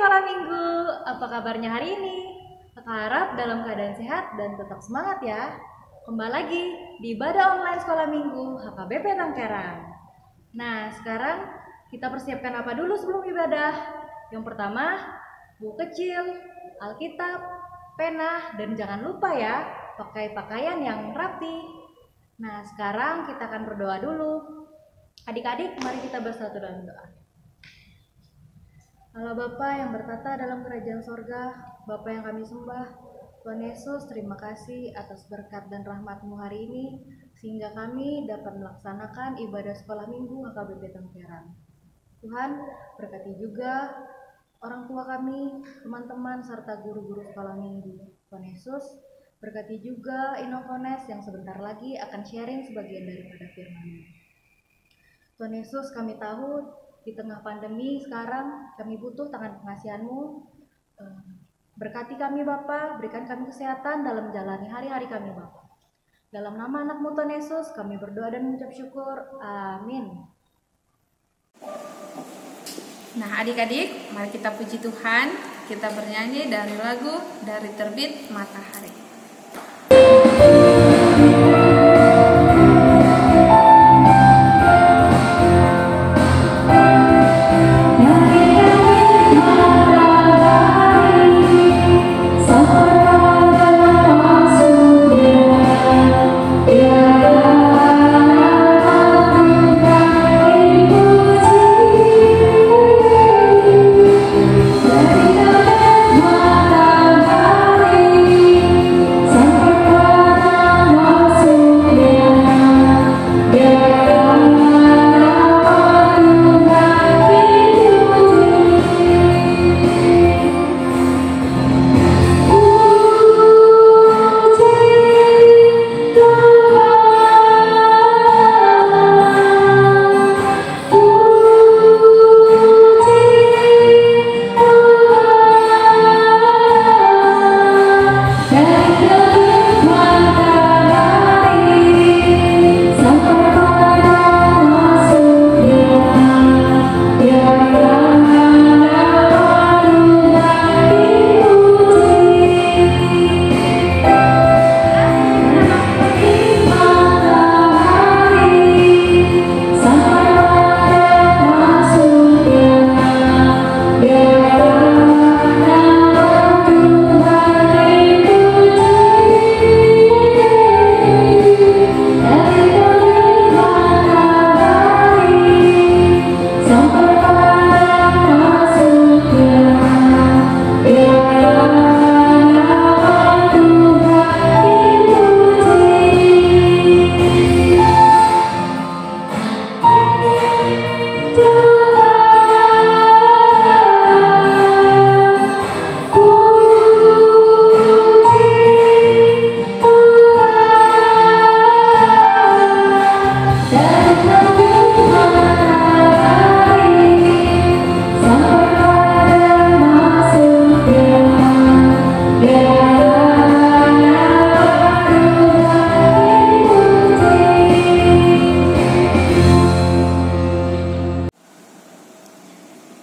sekolah minggu, apa kabarnya hari ini? Aku harap dalam keadaan sehat dan tetap semangat ya. Kembali lagi di ibadah online sekolah minggu HKBP Tangkerang. Nah, sekarang kita persiapkan apa dulu sebelum ibadah? Yang pertama, buku kecil, Alkitab, pena, dan jangan lupa ya, pakai pakaian yang rapi. Nah, sekarang kita akan berdoa dulu. Adik-adik, mari kita bersatu dalam doa. Allah Bapa yang bertata dalam kerajaan sorga, Bapa yang kami sembah, Tuhan Yesus, terima kasih atas berkat dan rahmat-Mu hari ini, sehingga kami dapat melaksanakan ibadah sekolah minggu HKBP Tangkerang. Tuhan, berkati juga orang tua kami, teman-teman, serta guru-guru sekolah minggu. Tuhan Yesus, berkati juga Inokones yang sebentar lagi akan sharing sebagian daripada firman-Mu. Tuhan Yesus, kami tahu di tengah pandemi sekarang kami butuh tangan pengasihan-Mu. Berkati kami Bapa, berikan kami kesehatan dalam menjalani hari-hari kami Bapa. Dalam nama anak-Mu Tuhan Yesus kami berdoa dan mengucap syukur. Amin. Nah adik-adik, mari kita puji Tuhan. Kita bernyanyi dari lagu Dari Terbit Matahari.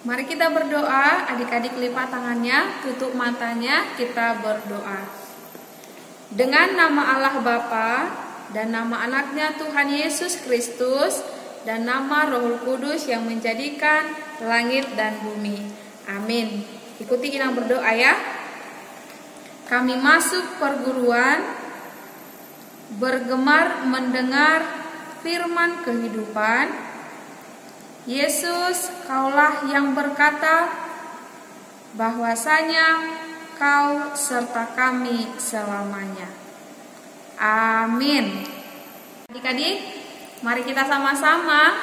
Mari kita berdoa, adik-adik lipat tangannya, tutup matanya, kita berdoa. Dengan nama Allah Bapa dan nama anaknya Tuhan Yesus Kristus dan nama Roh Kudus yang menjadikan langit dan bumi. Amin. Ikuti Inang berdoa ya. Kami masuk perguruan, bergemar mendengar firman kehidupan. Yesus, Kaulah yang berkata bahwasanya Kau serta kami selamanya. Amin. Adik-adik, mari kita sama-sama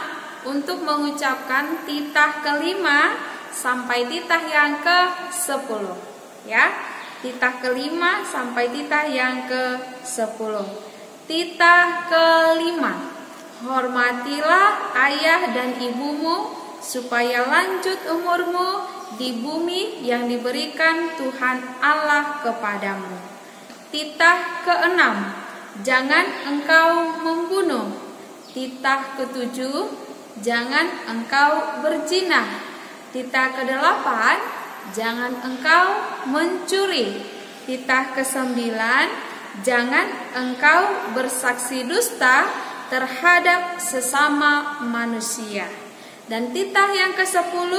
untuk mengucapkan titah kelima sampai titah yang ke-10. Ya, titah kelima sampai titah yang ke-10. Titah kelima. Hormatilah ayah dan ibumu, supaya lanjut umurmu di bumi yang diberikan Tuhan Allah kepadamu. Titah ke-6, jangan engkau membunuh. Titah ke-7, jangan engkau berzina. Titah ke-8, jangan engkau mencuri. Titah ke-9, jangan engkau bersaksi dusta terhadap sesama manusia. Dan titah yang ke-10,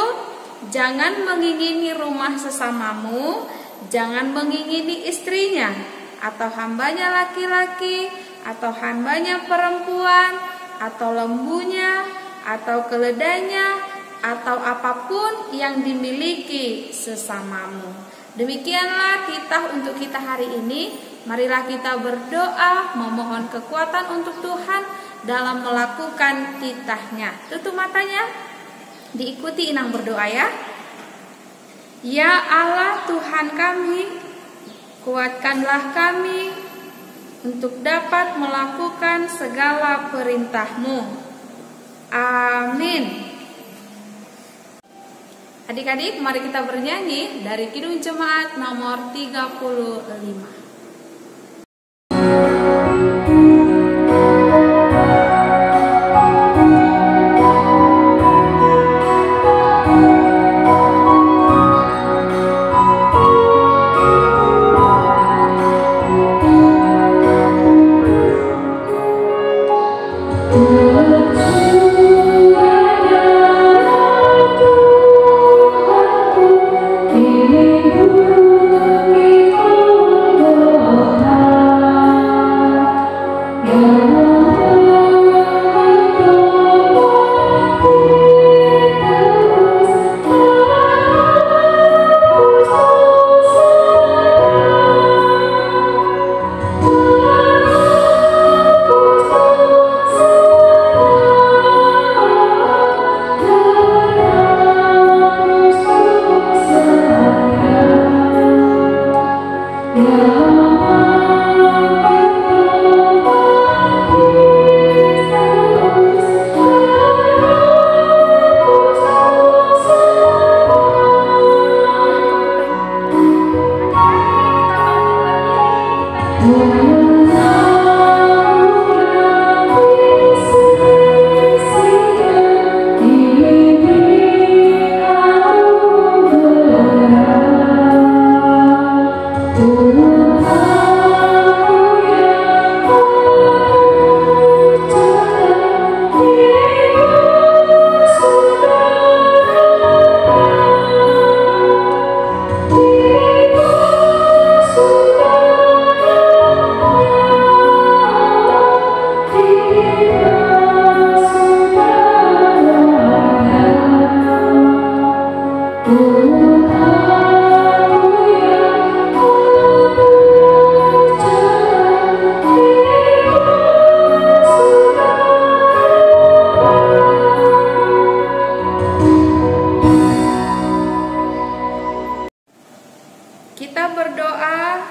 jangan mengingini rumah sesamamu, jangan mengingini istrinya, atau hambanya laki-laki, atau hambanya perempuan, atau lembunya, atau keledainya, atau apapun yang dimiliki sesamamu. Demikianlah titah untuk kita hari ini. Marilah kita berdoa memohon kekuatan untuk Tuhan dalam melakukan titahnya. Tutup matanya, diikuti Inang berdoa ya. Ya Allah Tuhan kami, kuatkanlah kami untuk dapat melakukan segala perintah-Mu. Amin. Adik-adik, mari kita bernyanyi dari Kidung Jemaat nomor 35. Kita berdoa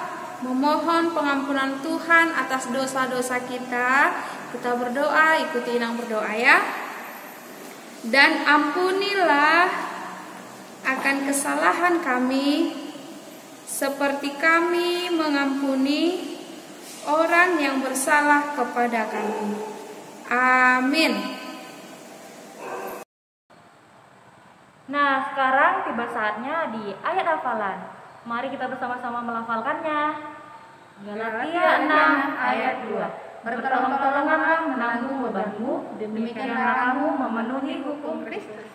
memohon pengampunan Tuhan atas dosa-dosa kita. Kita berdoa, ikuti Inang berdoa ya. Dan ampunilah akan kesalahan kami, seperti kami mengampuni orang yang bersalah kepada kami. Amin. Nah, sekarang tiba saatnya di ayat hafalan. Mari kita bersama-sama melafalkannya. Galatia 6 ayat 2. Bertolong-tolonganlah menanggung bebanmu, demikianlah kamu memenuhi hukum Kristus.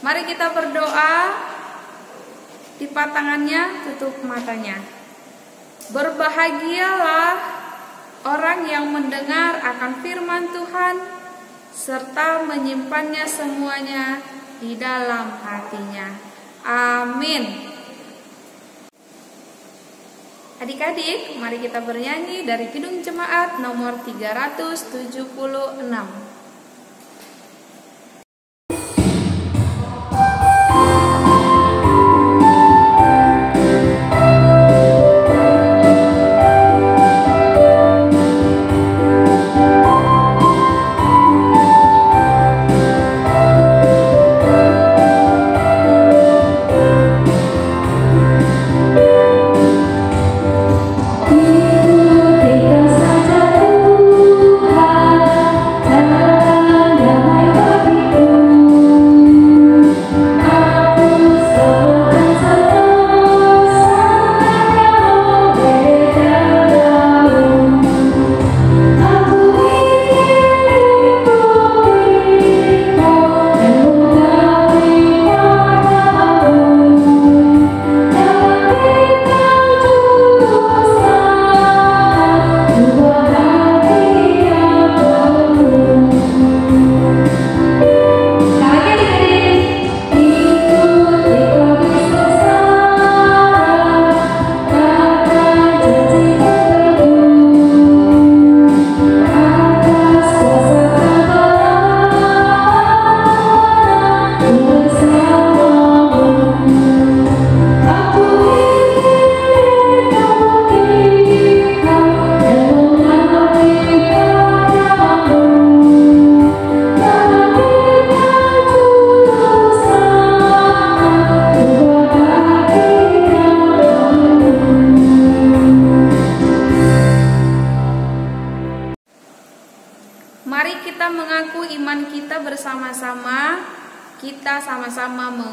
Mari kita berdoa. Lipat tangannya, tutup matanya. Berbahagialah orang yang mendengar akan firman Tuhan serta menyimpannya semuanya di dalam hatinya. Amin. Adik-adik, mari kita bernyanyi dari Kidung Jemaat nomor 376. Saja Tuhan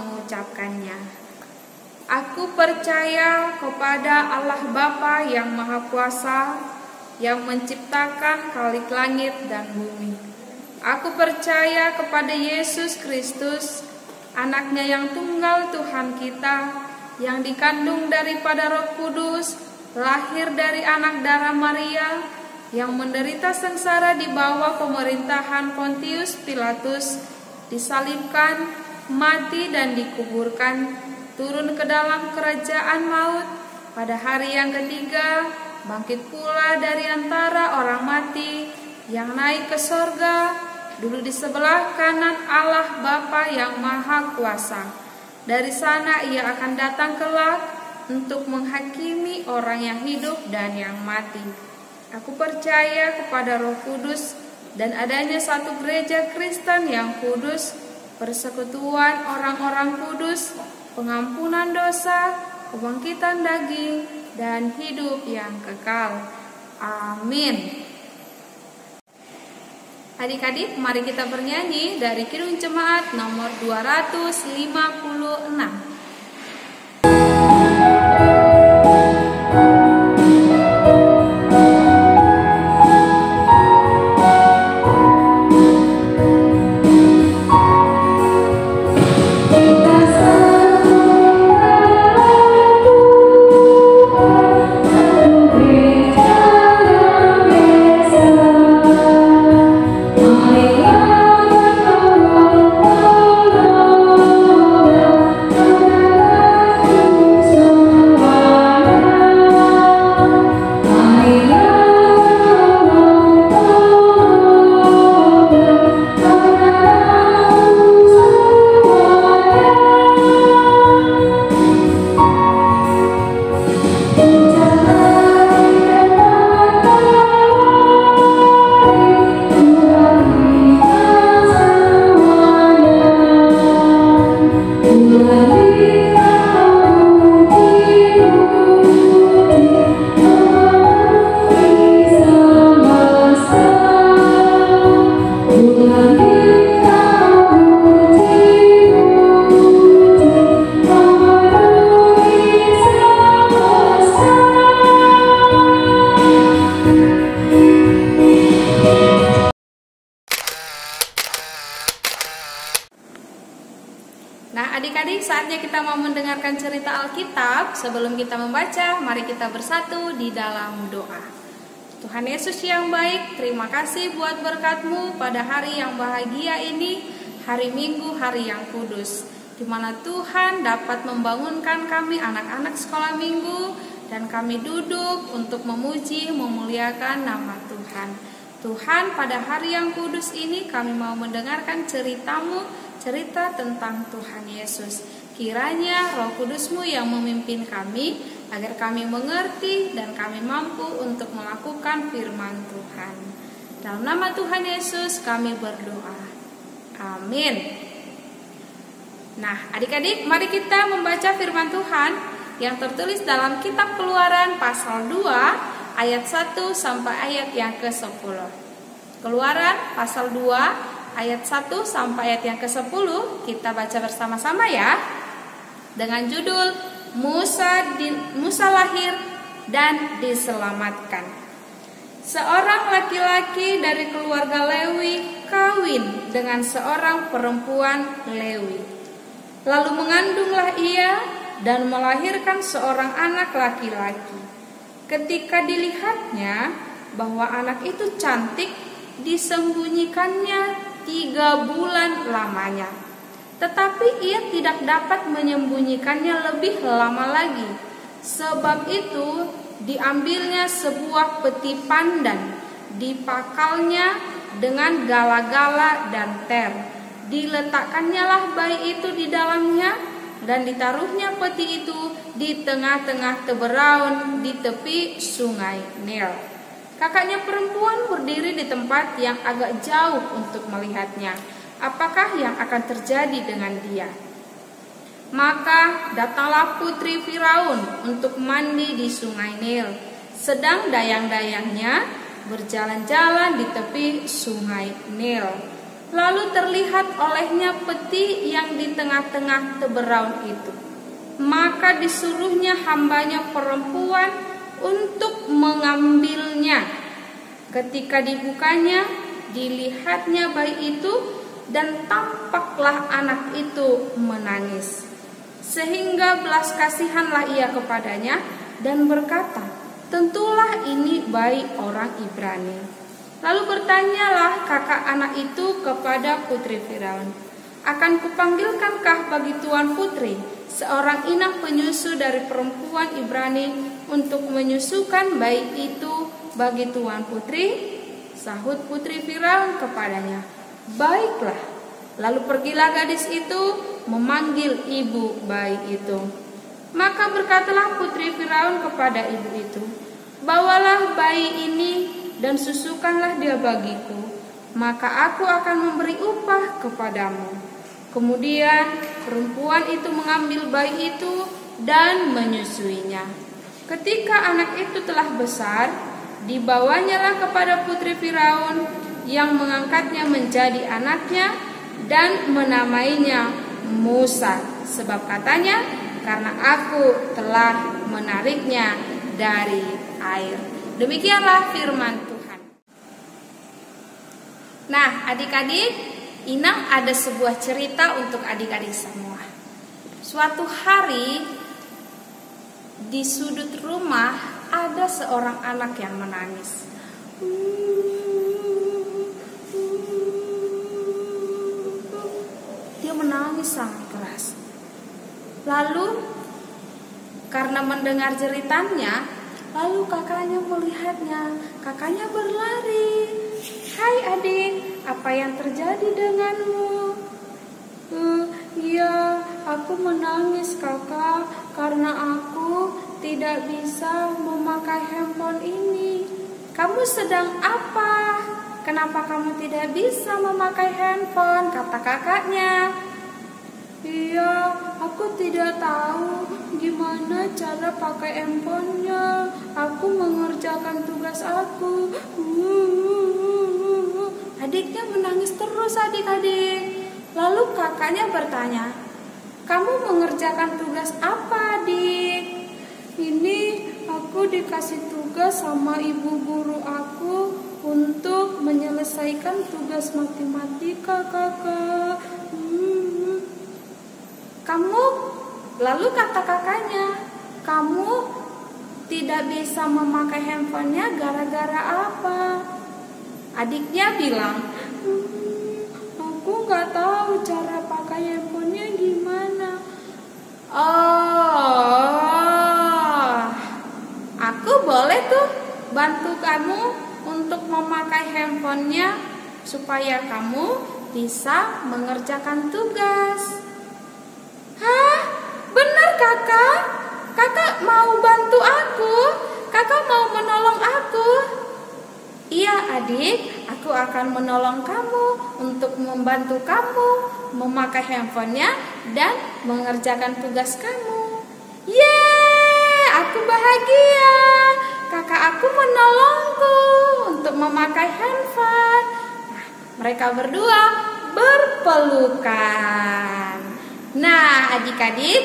mengucapkannya. Aku percaya kepada Allah Bapa yang Maha Kuasa, yang menciptakan khalik langit dan bumi. Aku percaya kepada Yesus Kristus, anaknya yang tunggal Tuhan kita, yang dikandung daripada Roh Kudus, lahir dari anak darah Maria, yang menderita sengsara di bawah pemerintahan Pontius Pilatus, disalibkan, mati dan dikuburkan, turun ke dalam kerajaan maut, pada hari yang ketiga bangkit pula dari antara orang mati, yang naik ke sorga, duduk di sebelah kanan Allah Bapa yang Maha Kuasa. Dari sana ia akan datang kelak untuk menghakimi orang yang hidup dan yang mati. Aku percaya kepada Roh Kudus dan adanya satu gereja Kristen yang kudus, persekutuan orang-orang kudus, pengampunan dosa, kebangkitan daging, dan hidup yang kekal. Amin. Adik-adik, mari kita bernyanyi dari Kidung Jemaat nomor 256. Nah, adik-adik, saatnya kita mau mendengarkan cerita Alkitab. Sebelum kita membaca, mari kita bersatu di dalam doa. Tuhan Yesus yang baik, terima kasih buat berkat-Mu pada hari yang bahagia ini, hari Minggu, hari yang kudus, di mana Tuhan dapat membangunkan kami anak-anak sekolah minggu, dan kami duduk untuk memuji, memuliakan nama Tuhan. Tuhan, pada hari yang kudus ini kami mau mendengarkan cerita-Mu, cerita tentang Tuhan Yesus. Kiranya Roh Kudus-Mu yang memimpin kami, agar kami mengerti dan kami mampu untuk melakukan firman Tuhan. Dalam nama Tuhan Yesus kami berdoa. Amin. Nah, adik-adik, mari kita membaca firman Tuhan yang tertulis dalam kitab Keluaran pasal 2 ayat 1 sampai ayat yang ke-10. Keluaran pasal 2 ayat 1 sampai ayat yang ke-10, kita baca bersama-sama ya. Dengan judul Musa lahir dan diselamatkan. Seorang laki-laki dari keluarga Lewi kawin dengan seorang perempuan Lewi. Lalu mengandunglah ia dan melahirkan seorang anak laki-laki. Ketika dilihatnya bahwa anak itu cantik, disembunyikannya 3 bulan lamanya. Tetapi ia tidak dapat menyembunyikannya lebih lama lagi. Sebab itu diambilnya sebuah peti pandan, dipakalnya dengan gala-gala dan ter. Diletakkannya bayi itu di dalamnya, dan ditaruhnya peti itu di tengah-tengah teberaun di tepi sungai Nil. Kakaknya perempuan berdiri di tempat yang agak jauh untuk melihatnya. Apakah yang akan terjadi dengan dia? Maka datanglah putri Firaun untuk mandi di sungai Nil, sedang dayang-dayangnya berjalan-jalan di tepi sungai Nil. Lalu terlihat olehnya peti yang di tengah-tengah teberaun itu. Maka disuruhnya hambanya perempuan untuk mengambilnya. Ketika dibukanya, dilihatnya bayi itu, dan tampaklah anak itu menangis. Sehingga belas kasihanlah ia kepadanya dan berkata, tentulah ini bayi orang Ibrani. Lalu bertanyalah kakak anak itu kepada putri Firaun, akan kupanggilkankah bagi tuan putri seorang inang penyusu dari perempuan Ibrani untuk menyusukan bayi itu bagi tuan putri? Sahut putri Firaun kepadanya, baiklah. Lalu pergilah gadis itu memanggil ibu bayi itu. Maka berkatalah putri Firaun kepada ibu itu, bawalah bayi ini dan susukanlah dia bagiku, maka aku akan memberi upah kepadamu. Kemudian perempuan itu mengambil bayi itu dan menyusuinya. Ketika anak itu telah besar, dibawanyalah kepada putri Firaun yang mengangkatnya menjadi anaknya dan menamainya Musa, sebab katanya, karena aku telah menariknya dari air. Demikianlah firman Tuhan. Nah, adik-adik, Inang ada sebuah cerita untuk adik-adik semua. Suatu hari di sudut rumah ada seorang anak yang menangis. Dia menangis sangat keras. Lalu karena mendengar jeritannya, lalu kakaknya melihatnya. Kakaknya berlari. Hai adik, apa yang terjadi denganmu? Iya, aku menangis kakak karena aku tidak bisa memakai handphone ini. Kamu sedang apa? Kenapa kamu tidak bisa memakai handphone? Kata kakaknya. Iya, aku tidak tahu gimana cara pakai handphonenya. Aku mengerjakan tugas aku. Adiknya menangis terus adik-adik. Lalu kakaknya bertanya, kamu mengerjakan tugas apa adik? Ini aku dikasih tugas sama ibu guru aku untuk menyelesaikan tugas matematika kakak. Kamu, lalu kata kakaknya, kamu tidak bisa memakai handphonenya gara-gara apa? Adiknya bilang, aku nggak tahu cara pakai handphonenya gimana. Oh, aku boleh tuh bantu kamu untuk memakai handphonenya supaya kamu bisa mengerjakan tugas. Hah? Benar kakak? Kakak mau bantu aku? Kakak mau menolong aku? Iya adik, aku akan menolong kamu untuk membantu kamu memakai handphonenya dan mengerjakan tugas kamu. Yeay, aku bahagia. Kakak aku menolongku untuk memakai handphone. Nah, mereka berdua berpelukan. Nah, adik-adik,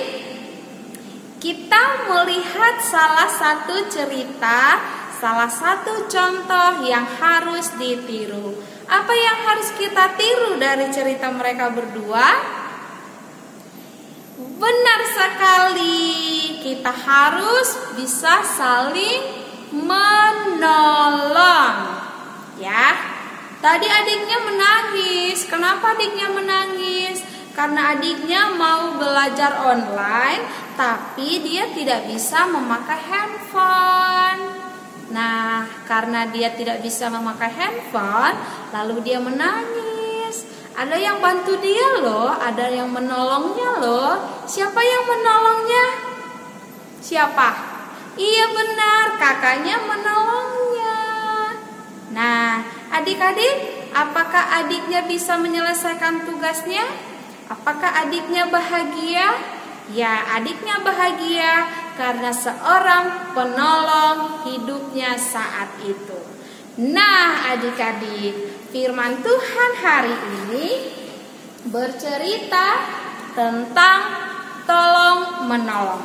kita melihat salah satu cerita, salah satu contoh yang harus ditiru. Apa yang harus kita tiru dari cerita mereka berdua? Benar sekali, kita harus bisa saling menolong. Ya, tadi adiknya menangis. Kenapa adiknya menangis? Karena adiknya mau belajar online, tapi dia tidak bisa memakai handphone. Nah, karena dia tidak bisa memakai handphone, lalu dia menangis. Ada yang bantu dia loh, ada yang menolongnya loh. Siapa yang menolongnya? Siapa? Iya benar, kakaknya menolongnya. Nah, adik-adik, apakah adiknya bisa menyelesaikan tugasnya? Apakah adiknya bahagia? Ya, adiknya bahagia karena seorang penolong hidupnya saat itu. Nah, adik-adik, firman Tuhan hari ini bercerita tentang tolong menolong.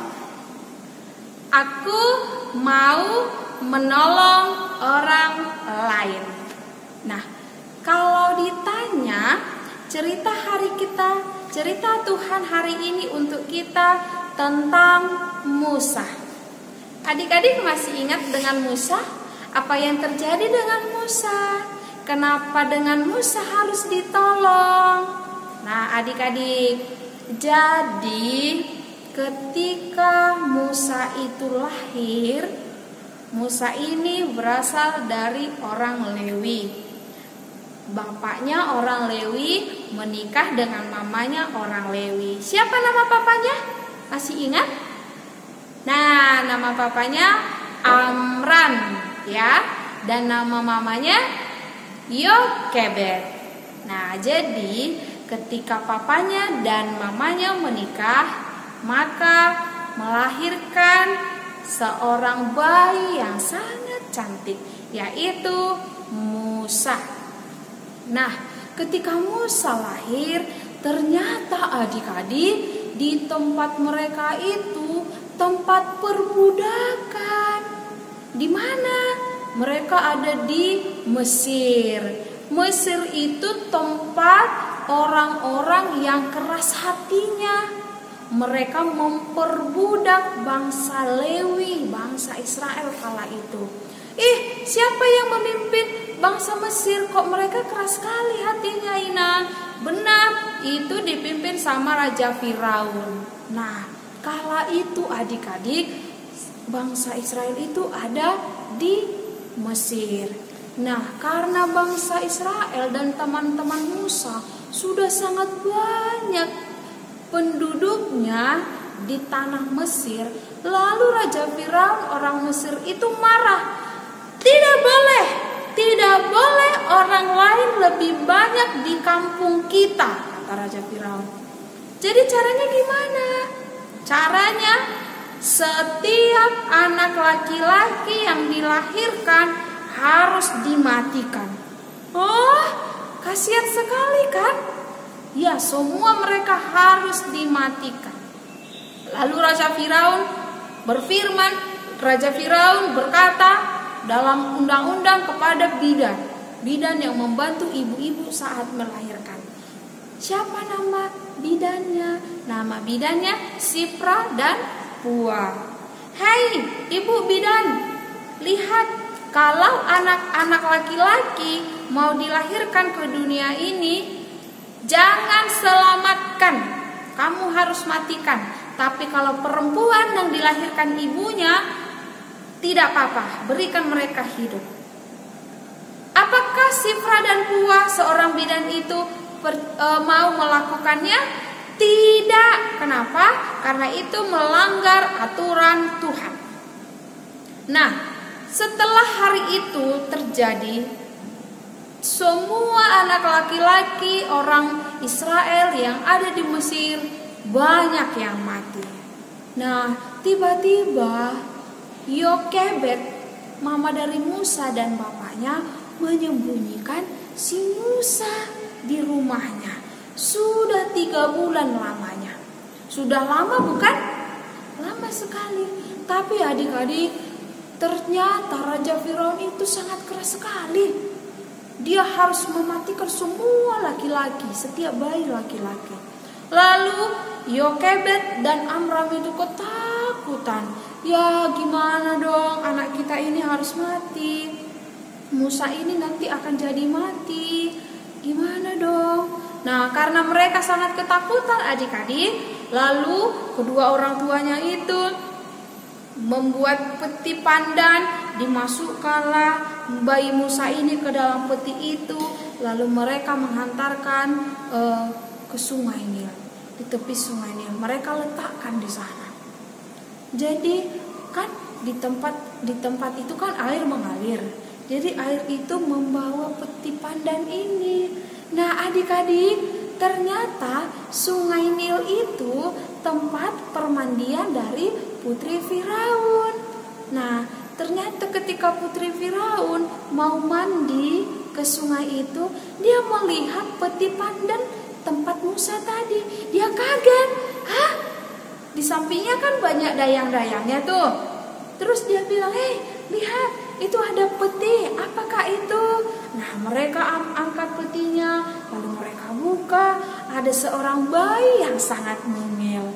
Aku mau menolong orang lain. Nah, kalau ditanya cerita Tuhan hari ini untuk kita tentang Musa. Adik-adik masih ingat dengan Musa? Apa yang terjadi dengan Musa? Kenapa dengan Musa harus ditolong? Nah, adik-adik, jadi ketika Musa itu lahir, Musa ini berasal dari orang Lewi. Bapaknya orang Lewi menikah dengan mamanya orang Lewi. Siapa nama papanya? Masih ingat? Nah, nama papanya Amram ya, dan nama mamanya Yokebed. Nah, jadi ketika papanya dan mamanya menikah, maka melahirkan seorang bayi yang sangat cantik, yaitu Musa. Nah, ketika Musa lahir, ternyata adik-adik di tempat mereka itu tempat perbudakan. Di mana? Mereka ada di Mesir. Mesir itu tempat orang-orang yang keras hatinya. Mereka memperbudak bangsa Lewi, bangsa Israel kala itu. Siapa yang memimpin bangsa Mesir? Kok mereka keras sekali hatinya, Ina? Benar, itu dipimpin sama Raja Firaun. Nah, kala itu adik-adik, bangsa Israel itu ada di Mesir. Nah, karena bangsa Israel dan teman-teman Musa sudah sangat banyak penduduknya di tanah Mesir, lalu Raja Firaun orang Mesir itu marah. Tidak boleh orang lain lebih banyak di kampung kita, kata Raja Firaun. Jadi caranya gimana? Caranya setiap anak laki-laki yang dilahirkan harus dimatikan. Oh, kasihan sekali kan? Ya, semua mereka harus dimatikan. Lalu Raja Firaun berfirman, Raja Firaun berkata dalam undang-undang kepada bidan yang membantu ibu-ibu saat melahirkan. Siapa nama bidannya? Nama bidannya Sipra dan Pua. Hai ibu bidan, lihat, kalau anak-anak laki-laki mau dilahirkan ke dunia ini, jangan selamatkan, kamu harus matikan. Tapi kalau perempuan yang dilahirkan ibunya, tidak apa-apa, berikan mereka hidup. Apakah Sifra dan Pua seorang bidan itu mau melakukannya? Tidak. Kenapa? Karena itu melanggar aturan Tuhan. Nah, setelah hari itu terjadi, semua anak laki-laki orang Israel yang ada di Mesir banyak yang mati. Nah, tiba-tiba Yokebed, mama dari Musa dan bapaknya, menyembunyikan si Musa di rumahnya. Sudah 3 bulan lamanya. Sudah lama bukan? Lama sekali. Tapi adik-adik, ternyata Raja Firaun itu sangat keras sekali. Dia harus mematikan semua laki-laki, setiap bayi laki-laki. Lalu Yokebed dan Amram itu ketakutan. Ya gimana dong, anak kita ini harus mati. Musa ini nanti akan jadi mati. Gimana dong? Nah, karena mereka sangat ketakutan adik-adik, lalu kedua orang tuanya itu membuat peti pandan, dimasukkanlah bayi Musa ini ke dalam peti itu, lalu mereka menghantarkan ke Sungai Nil, di tepi Sungai Nil. Mereka letakkan di sana. Jadi kan di tempat itu kan air mengalir. Jadi air itu membawa peti pandan ini. Nah, adik-adik, ternyata Sungai Nil itu tempat permandian dari putri Firaun. Nah, ternyata ketika putri Firaun mau mandi ke sungai itu, dia melihat peti pandan tempat Musa tadi. Dia kaget. Hah? Di sampingnya kan banyak dayang-dayangnya tuh. Terus dia bilang, "Hei, lihat, itu ada peti. Apakah itu?" Nah, mereka angkat petinya, lalu mereka buka. Ada seorang bayi yang sangat mungil.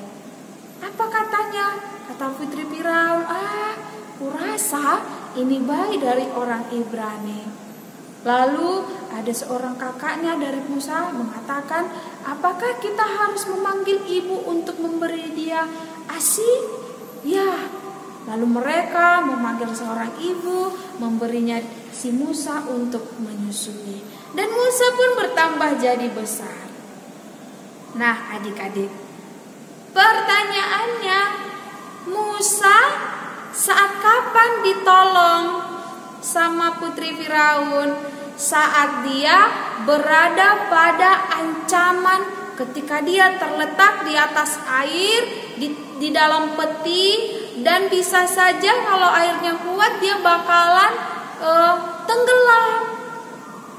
Apa katanya? Kata putri Firaun, kurasa ini bayi dari orang Ibrani. Lalu ada seorang kakaknya dari Musa mengatakan, "Apakah kita harus memanggil ibu untuk memberi dia ASI?" Ya. Lalu mereka memanggil seorang ibu, memberinya si Musa untuk menyusui. Dan Musa pun bertambah jadi besar. Nah, adik-adik, pertanyaannya, Musa saat kapan ditolong sama putri Firaun? Saat dia berada pada ancaman, ketika dia terletak di atas air, di dalam peti, dan bisa saja kalau airnya kuat dia bakalan tenggelam.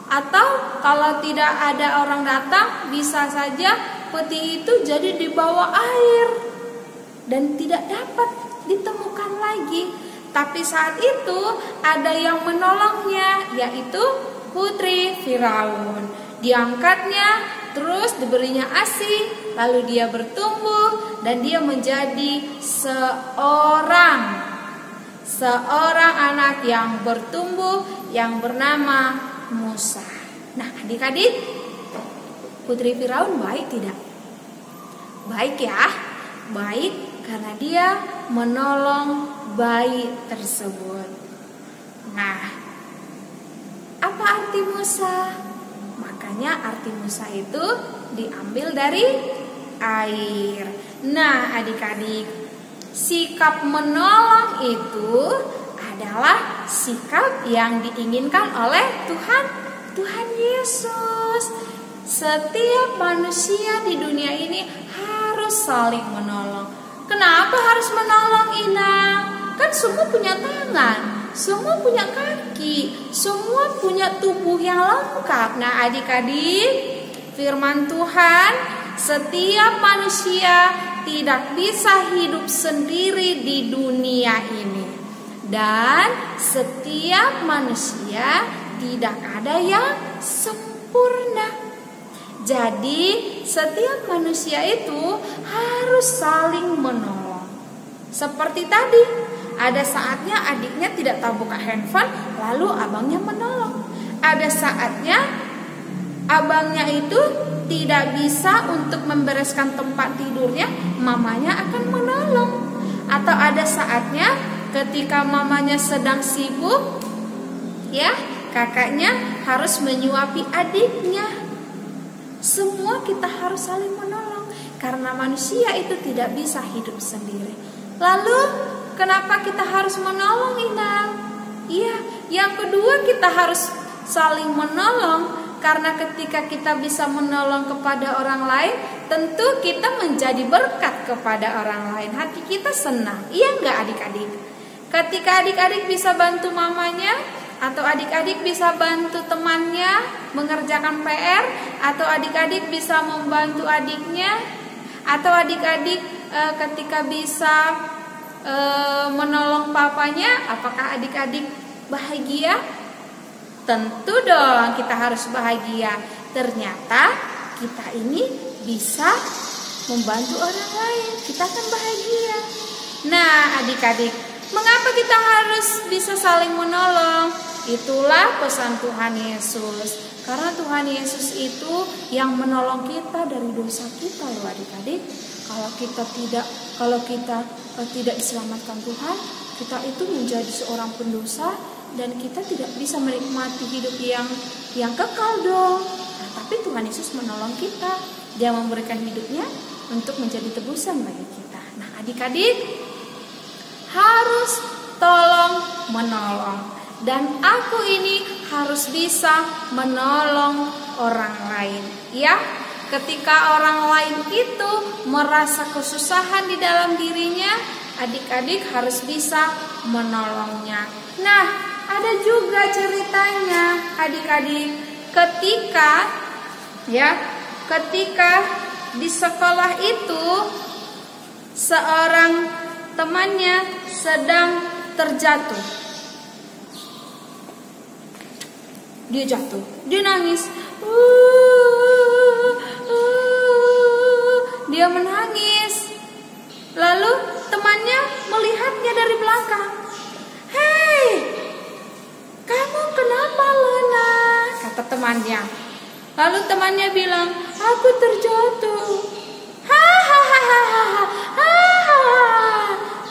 Atau kalau tidak ada orang datang, bisa saja peti itu jadi di bawah air dan tidak dapat ditemukan lagi. Tapi saat itu ada yang menolongnya, yaitu putri Firaun. Diangkatnya, terus diberinya ASI, lalu dia bertumbuh dan dia menjadi seorang anak yang bertumbuh yang bernama Musa. Nah, adik-adik, putri Firaun baik tidak? Baik ya, baik karena dia menolong bayi tersebut. Nah, apa arti Musa? Makanya arti Musa itu diambil dari air. Nah, adik-adik, sikap menolong itu adalah sikap yang diinginkan oleh Tuhan Yesus. Setiap manusia di dunia ini harus saling menolong. Kenapa harus menolong, Inang? Kan semua punya tangan, semua punya kaki, semua punya tubuh yang lengkap. Nah, adik-adik, firman Tuhan, setiap manusia tidak bisa hidup sendiri di dunia ini. Dan setiap manusia tidak ada yang sempurna. Jadi, setiap manusia itu harus saling menolong. Seperti tadi, ada saatnya adiknya tidak tahu buka handphone, lalu abangnya menolong. Ada saatnya abangnya itu tidak bisa untuk membereskan tempat tidurnya, mamanya akan menolong. Atau ada saatnya ketika mamanya sedang sibuk, ya, kakaknya harus menyuapi adiknya. Semua kita harus saling menolong karena manusia itu tidak bisa hidup sendiri. Lalu kenapa kita harus menolong, Inang? Iya, yang kedua kita harus saling menolong karena ketika kita bisa menolong kepada orang lain, tentu kita menjadi berkat kepada orang lain. Hati kita senang. Iya enggak, adik-adik? Ketika adik-adik bisa bantu mamanya, atau adik-adik bisa bantu temannya mengerjakan PR, atau adik-adik bisa membantu adiknya, atau adik-adik ketika bisa menolong papanya, apakah adik-adik bahagia? Tentu dong, kita harus bahagia. Ternyata kita ini bisa membantu orang lain, kita akan bahagia. Nah, adik-adik, mengapa kita harus bisa saling menolong? Itulah pesan Tuhan Yesus. Karena Tuhan Yesus itu yang menolong kita dari dosa kita, loh adik-adik. Kalau kita tidak diselamatkan Tuhan, kita itu menjadi seorang pendosa dan kita tidak bisa menikmati hidup yang kekal dong. Nah, tapi Tuhan Yesus menolong kita. Dia memberikan hidupnya untuk menjadi tebusan bagi kita. Nah, adik-adik harus tolong menolong. Dan aku ini harus bisa menolong orang lain. Ya, ketika orang lain itu merasa kesusahan di dalam dirinya, adik-adik harus bisa menolongnya. Nah, Ada juga ceritanya adik-adik, ketika di sekolah itu seorang temannya sedang terjatuh. Dia jatuh, dia nangis. Dia menangis. Lalu temannya melihatnya dari belakang. "Hei, kamu kenapa, Lona?" kata temannya. Lalu temannya bilang, "Aku terjatuh." "Hahaha,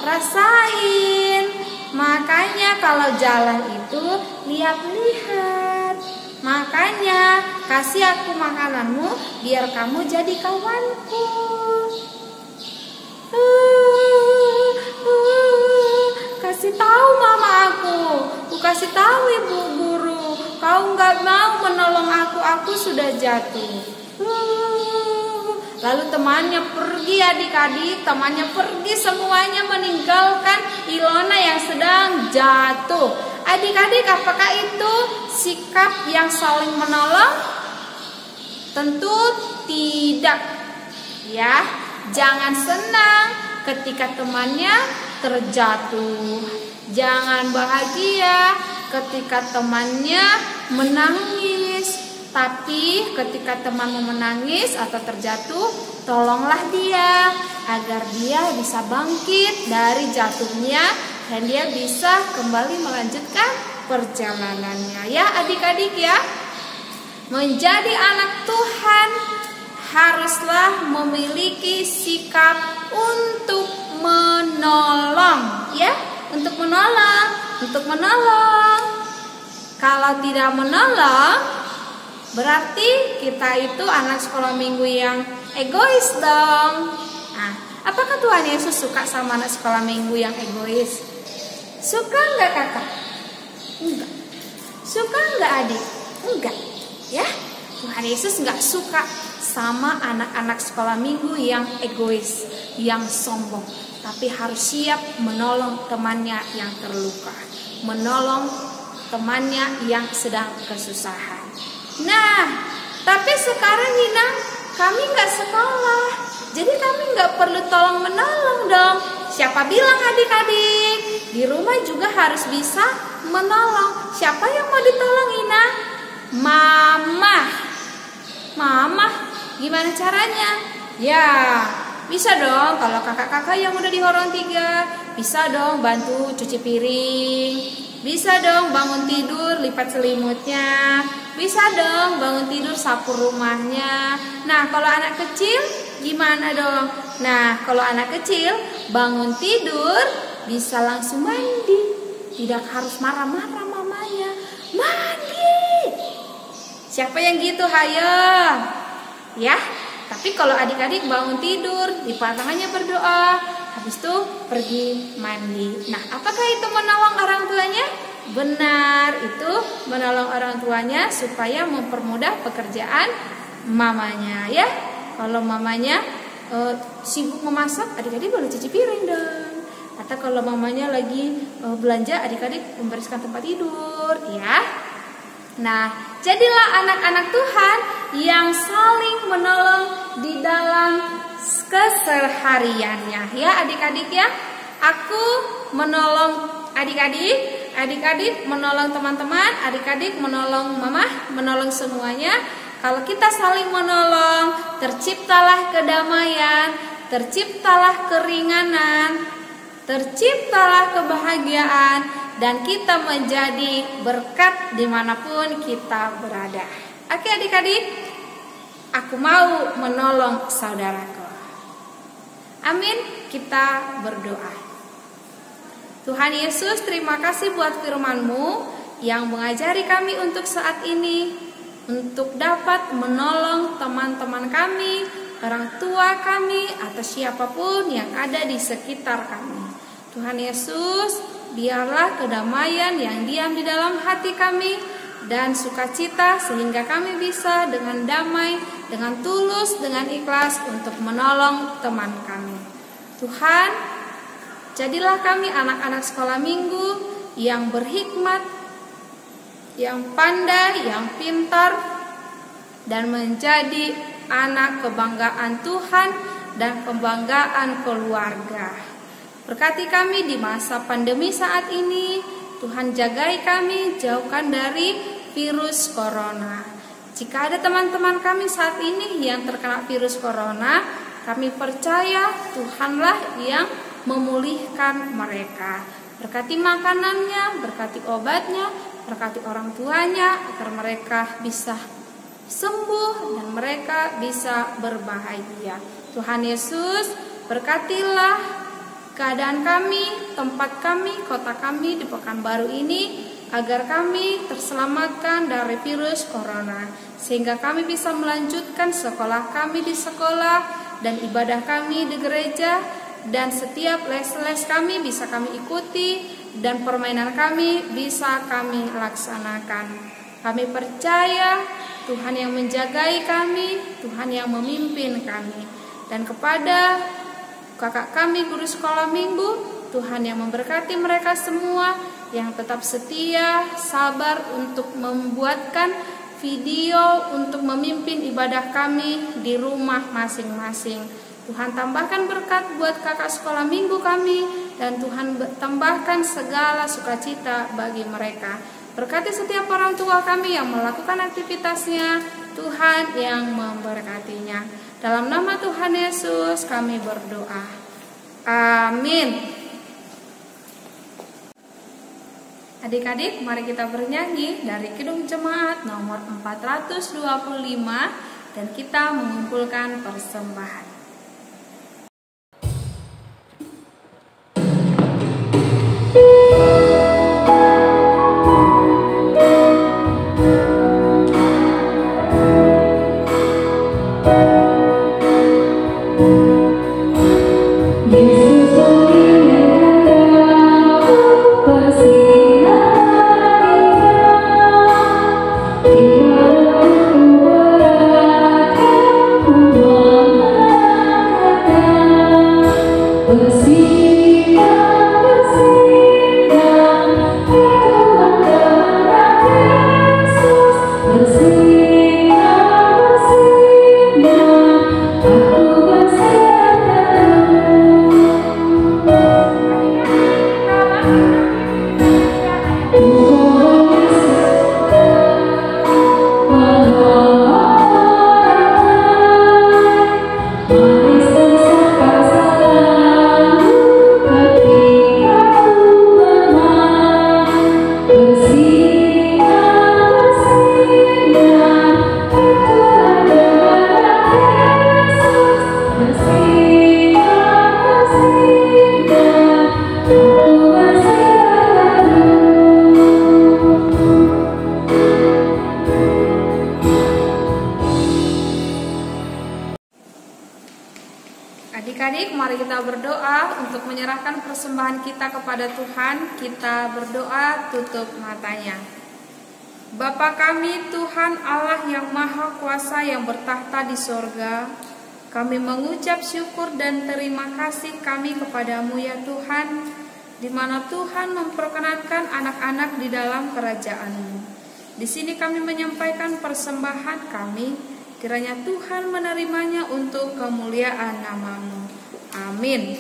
rasain. Makanya kalau jalan itu lihat-lihat. Makanya kasih aku makananmu biar kamu jadi kawanku." Kasih tahu mama aku kasih tahu ibu guru, kau nggak mau menolong aku sudah jatuh. Lalu temannya pergi, adik-adik, temannya pergi semuanya meninggalkan Ilona yang sedang jatuh. Adik-adik, apakah itu sikap yang saling menolong? Tentu tidak. Ya, jangan senang ketika temannya terjatuh. Jangan bahagia ketika temannya menangis. Tapi ketika temanmu menangis atau terjatuh, tolonglah dia agar dia bisa bangkit dari jatuhnya dan dia bisa kembali melanjutkan perjalanannya. Ya adik-adik ya, menjadi anak Tuhan haruslah memiliki sikap untuk menolong, ya, untuk menolong. Kalau tidak menolong, berarti kita itu anak sekolah minggu yang egois dong. Nah, apakah Tuhan Yesus suka sama anak sekolah minggu yang egois? Suka enggak kakak? Enggak. Suka enggak adik? Enggak. Ya, Tuhan Yesus enggak suka sama anak-anak sekolah minggu yang egois, yang sombong. Tapi harus siap menolong temannya yang terluka, menolong temannya yang sedang kesusahan. Nah, tapi sekarang Nina, kami nggak sekolah, jadi kami nggak perlu tolong menolong dong. Siapa bilang adik-adik? Di rumah juga harus bisa menolong. Siapa yang mau ditolong Ina? Mama, gimana caranya? Ya, bisa dong kalau kakak-kakak yang udah di Horong 3, bisa dong bantu cuci piring. Bisa dong bangun tidur lipat selimutnya. Bisa dong bangun tidur sapu rumahnya. Nah, kalau anak kecil gimana dong? Nah, kalau anak kecil bangun tidur bisa langsung mandi. Tidak harus marah-marah mamanya. Mandi. Siapa yang gitu? Hayo. Ya, tapi kalau adik-adik bangun tidur, lipat tangannya berdoa, habis itu pergi mandi. Nah, apakah itu menolong orang tuanya? Benar, itu menolong orang tuanya supaya mempermudah pekerjaan mamanya, ya. Kalau mamanya sibuk memasak, adik-adik boleh cuci piring dong. Atau kalau mamanya lagi belanja, adik-adik membereskan tempat tidur, ya. Nah, jadilah anak-anak Tuhan yang saling menolong di dalam kesehariannya, ya adik-adik ya. Aku menolong adik-adik, adik-adik menolong teman-teman, adik-adik menolong mama, menolong semuanya. Kalau kita saling menolong, terciptalah kedamaian, terciptalah keringanan, terciptalah kebahagiaan, dan kita menjadi berkat dimanapun kita berada. Oke adik-adik, aku mau menolong saudaraku. Amin, kita berdoa. Tuhan Yesus, terima kasih buat firman-Mu yang mengajari kami untuk saat ini, untuk dapat menolong teman-teman kami, orang tua kami, atau siapapun yang ada di sekitar kami. Tuhan Yesus, biarlah kedamaian yang diam di dalam hati kami dan sukacita sehingga kami bisa dengan damai, dengan tulus, dengan ikhlas untuk menolong teman kami. Tuhan, jadilah kami anak-anak sekolah minggu yang berhikmat, yang pandai, yang pintar, dan menjadi anak kebanggaan Tuhan dan kebanggaan keluarga. Berkati kami di masa pandemi saat ini. Tuhan jagai kami, jauhkan dari virus corona. Jika ada teman-teman kami saat ini yang terkena virus corona, kami percaya Tuhanlah yang memulihkan mereka. Berkati makanannya, berkati obatnya, berkati orang tuanya, agar mereka bisa sembuh dan mereka bisa berbahagia. Tuhan Yesus, berkatilah keadaan kami, tempat kami, kota kami di Pekanbaru ini, agar kami terselamatkan dari virus corona, sehingga kami bisa melanjutkan sekolah kami di sekolah dan ibadah kami di gereja, dan setiap les-les kami bisa kami ikuti dan permainan kami bisa kami laksanakan. Kami percaya Tuhan yang menjagai kami, Tuhan yang memimpin kami, dan kepada kakak kami guru sekolah minggu, Tuhan yang memberkati mereka semua yang tetap setia, sabar untuk membuatkan video untuk memimpin ibadah kami di rumah masing-masing. Tuhan tambahkan berkat buat kakak sekolah minggu kami, dan Tuhan tambahkan segala sukacita bagi mereka. Berkati setiap orang tua kami yang melakukan aktivitasnya, Tuhan yang memberkatinya. Dalam nama Tuhan Yesus kami berdoa. Amin. Adik-adik, mari kita bernyanyi dari Kidung Jemaat nomor 425 dan kita mengumpulkan persembahan. Adik-adik, mari kita berdoa untuk menyerahkan persembahan kita kepada Tuhan. Kita berdoa tutup matanya. Bapa kami, Tuhan Allah yang Maha Kuasa yang bertahta di sorga, kami mengucap syukur dan terima kasih kami kepadamu ya Tuhan, di mana Tuhan memperkenankan anak-anak di dalam kerajaan-Mu. Di sini kami menyampaikan persembahan kami, kiranya Tuhan menerimanya untuk kemuliaan nama-Mu. Amin.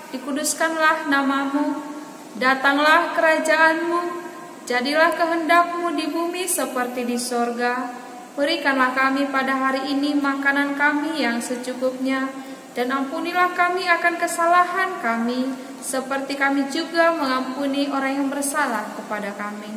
Dikuduskanlah nama-Mu, datanglah kerajaan-Mu, Jadilah kehendak-Mu di bumi seperti di sorga. Berikanlah kami pada hari ini makanan kami yang secukupnya, dan ampunilah kami akan kesalahan kami, seperti kami juga mengampuni orang yang bersalah kepada kami.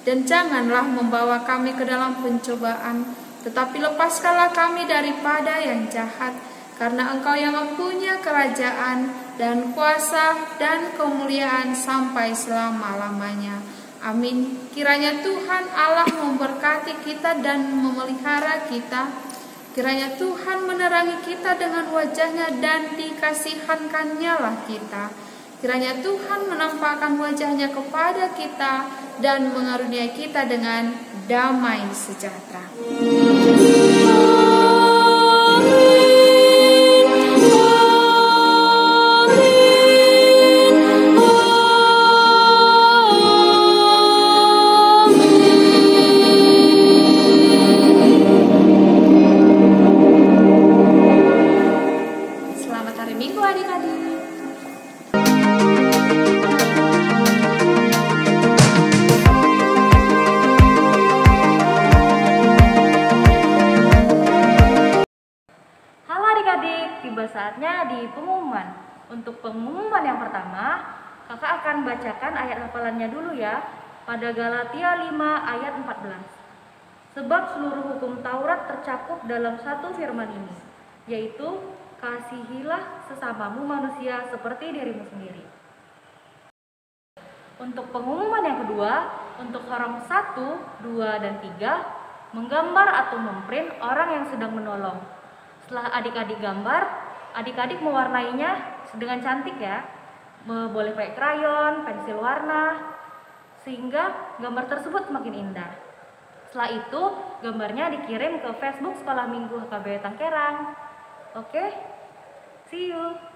Dan janganlah membawa kami ke dalam pencobaan, tetapi lepaskanlah kami daripada yang jahat, karena Engkau yang mempunyai kerajaan dan kuasa dan kemuliaan sampai selama-lamanya. Amin. Kiranya Tuhan Allah memberkati kita dan memelihara kita. Kiranya Tuhan menerangi kita dengan wajah-Nya dan dikasihankan-Nya lah kita. Kiranya Tuhan menampakkan wajah-Nya kepada kita dan mengaruniai kita dengan damai sejahtera. Selamat hari Minggu adik-adik. Halo adik-adik, tiba saatnya di pengumuman. Untuk pengumuman yang pertama, kakak akan bacakan ayat hafalannya dulu ya, pada Galatia 5 ayat 14. Sebab seluruh hukum Taurat tercakup dalam satu firman ini, yaitu kasihilah sesamamu manusia seperti dirimu sendiri. Untuk pengumuman yang kedua, untuk orang 1, 2, dan 3, menggambar atau memprint orang yang sedang menolong. Setelah adik-adik gambar, adik-adik mewarnainya dengan cantik ya. Boleh pakai krayon, pensil warna, sehingga gambar tersebut semakin indah. Setelah itu, gambarnya dikirim ke Facebook Sekolah Minggu HKBW Tangkerang. Oke, see you.